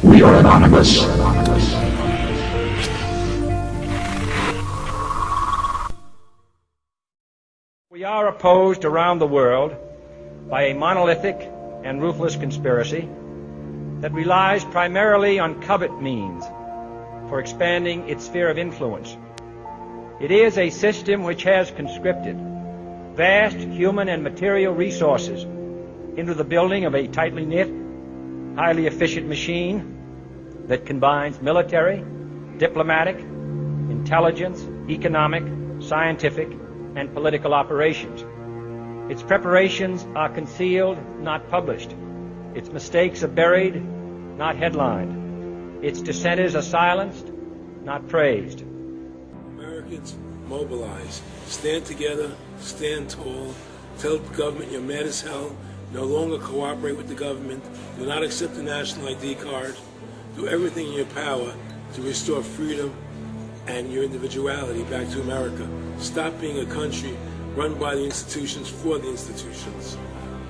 We are anonymous. We are opposed around the world by a monolithic and ruthless conspiracy that relies primarily on covert means for expanding its sphere of influence. It is a system which has conscripted vast human and material resources into the building of a tightly knit, highly efficient machine that combines military, diplomatic, intelligence, economic, scientific, and political operations. Its preparations are concealed, not published. Its mistakes are buried, not headlined. Its dissenters are silenced, not praised. Americans, mobilize. Stand together, stand tall. Tell the government you're mad as hell. No longer cooperate with the government. Do not accept the national ID card. Do everything in your power to restore freedom and your individuality back to America. Stop being a country run by the institutions for the institutions.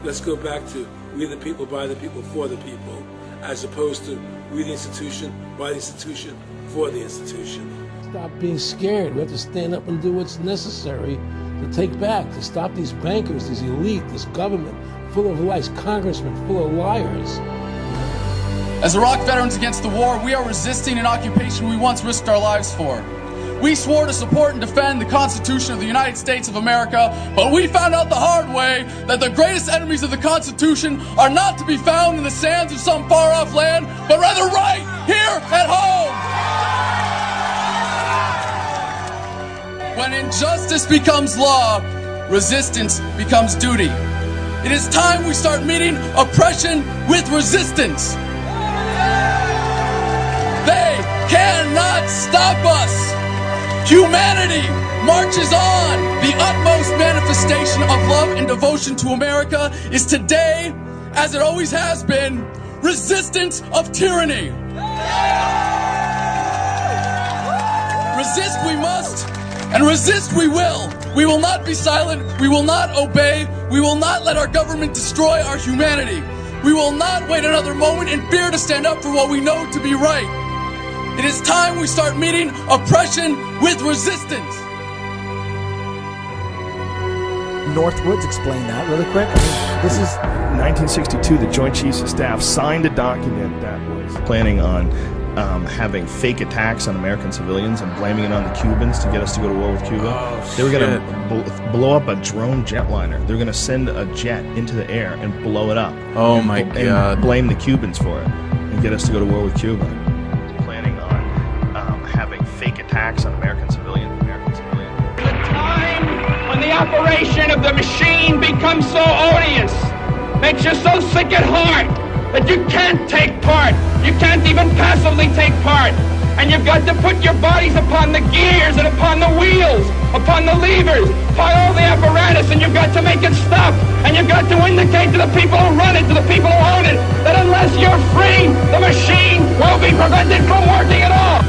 Let's go back to we the people, by the people, for the people, as opposed to we the institution, by the institution, for the institution. Stop being scared. We have to stand up and do what's necessary to take back, to stop these bankers, this elite, this government full of lies, congressmen full of liars. As Iraq veterans against the war, we are resisting an occupation we once risked our lives for. We swore to support and defend the Constitution of the United States of America, but we found out the hard way that the greatest enemies of the Constitution are not to be found in the sands of some far-off land, but rather right here at home. When injustice becomes law, resistance becomes duty. It is time we start meeting oppression with resistance. They cannot stop us. Humanity marches on. The utmost manifestation of love and devotion to America is today, as it always has been, resistance of tyranny. Resist we must, and resist we will. We will not be silent. We will not obey. We will not let our government destroy our humanity. We will not wait another moment in fear to stand up for what we know to be right. It is time we start meeting oppression with resistance. Northwoods, explain that really quick. This is 1962. The Joint Chiefs of Staff signed a document that was planning on having fake attacks on American civilians and blaming it on the Cubans to get us to go to war with Cuba. They were going to blow up a drone jetliner. They were going to send a jet into the air and blow it up. Oh my God! And blame the Cubans for it and get us to go to war with Cuba. Planning on having fake attacks on American civilians. The time when the operation of the machine becomes so odious, makes you so sick at heart that you can't take part. You can't even passively take part. And you've got to put your bodies upon the gears and upon the wheels, upon the levers, upon all the apparatus, and you've got to make it stop. And you've got to indicate to the people who run it, to the people who own it, that unless you're free, the machine will be prevented from working at all.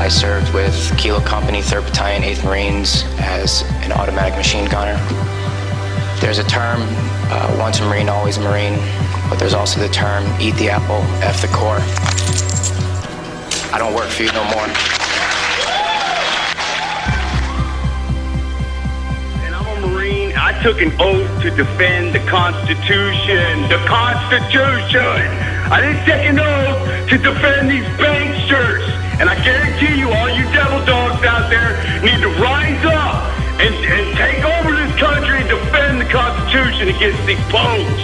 I served with Kilo Company, 3rd Battalion, 8th Marines as an automatic machine gunner. There's a term, once a Marine, always a Marine, but there's also the term, eat the apple, F the Corps. I don't work for you no more. And I'm a Marine. I took an oath to defend the Constitution. The Constitution! I didn't take an oath to defend these banksters. And I guarantee you, all you devil dogs out there need to rise up and take over this country and defend the Constitution against these punks.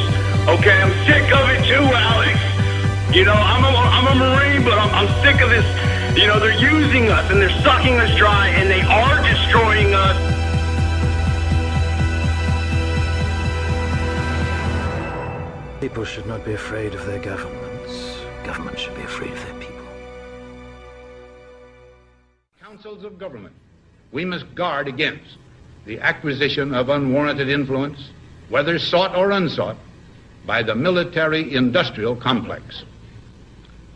Okay, I'm sick of it too, Alex. You know, I'm a Marine, but I'm sick of this. You know, they're using us and they're sucking us dry and they are destroying us. People should not be afraid of their governments. Governments should be afraid of their people. Councils of government, we must guard against the acquisition of unwarranted influence, whether sought or unsought, by the military-industrial complex.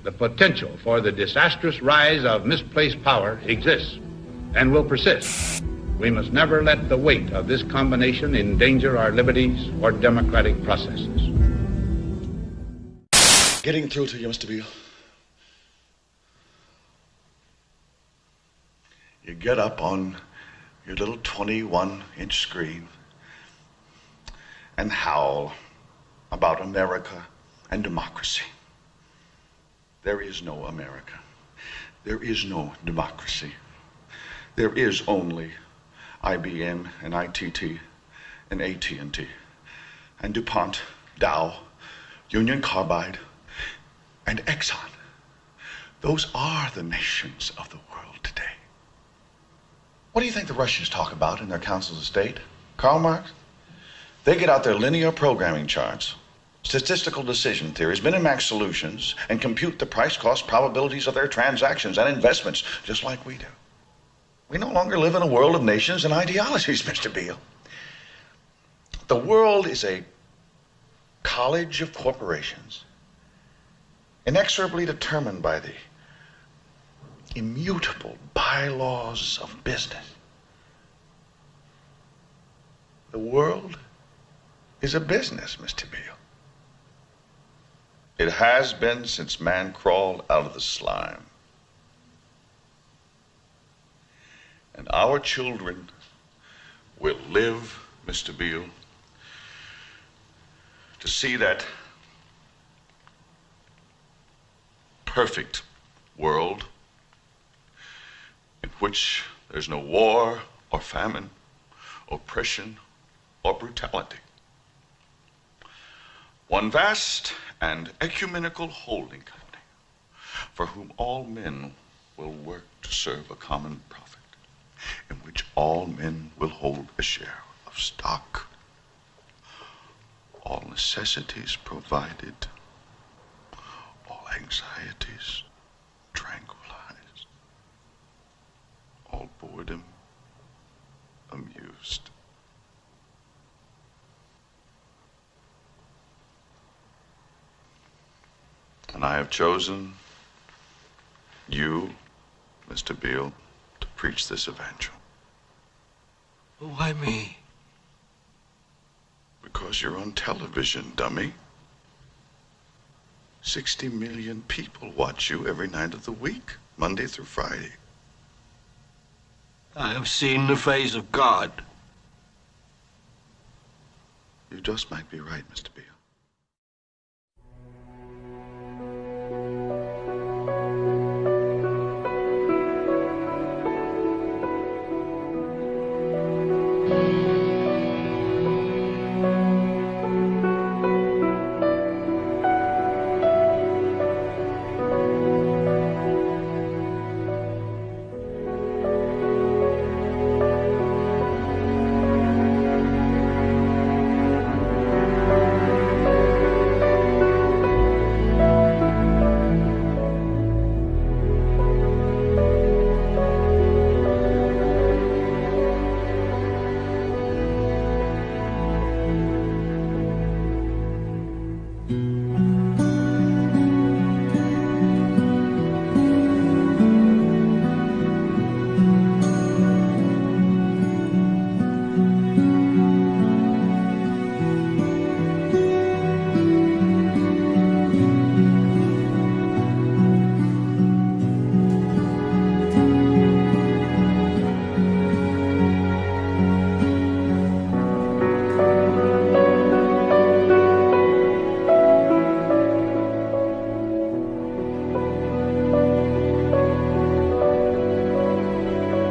The potential for the disastrous rise of misplaced power exists and will persist. We must never let the weight of this combination endanger our liberties or democratic processes. Getting through to you, Mr. Beale. You get up on your little 21-inch screen and howl about America and democracy. There is no America. There is no democracy. There is only IBM and ITT and AT&T and DuPont, Dow, Union Carbide, and Exxon. Those are the nations of the world today. What do you think the Russians talk about in their councils of state? Karl Marx? They get out their linear programming charts, statistical decision theories, Minimax solutions, and compute the price-cost probabilities of their transactions and investments, just like we do. We no longer live in a world of nations and ideologies, Mr. Beale. The world is a college of corporations, inexorably determined by the immutable bylaws of business. The world is a business, Mr. Beale. It has been since man crawled out of the slime. And our children will live, Mr. Beale, to see that perfect world in which there's no war or famine, oppression or brutality. One vast and ecumenical holding company for whom all men will work to serve a common profit, in which all men will hold a share of stock, all necessities provided, all anxieties tranquilized, all boredom amused. And I have chosen you, Mr. Beale, to preach this evangel. Why me? Because you're on television, dummy. 60 million people watch you every night of the week, Monday through Friday. I have seen the face of God. You just might be right, Mr. Beale.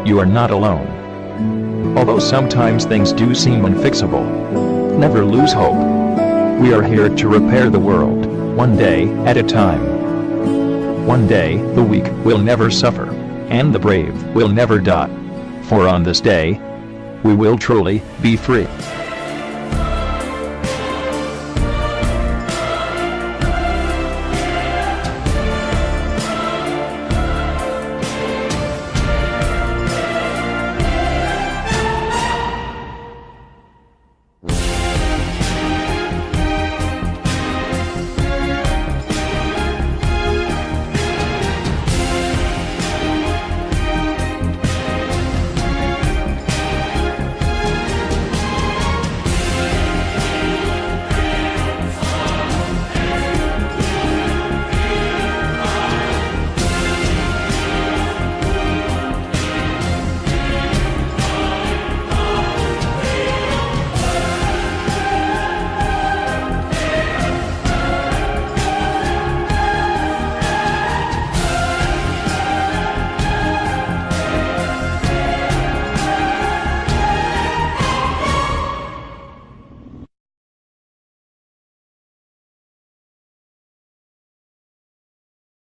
You are not alone. Although sometimes things do seem unfixable, never lose hope. We are here to repair the world, one day at a time. One day, the weak will never suffer, and the brave will never die. For on this day, we will truly be free.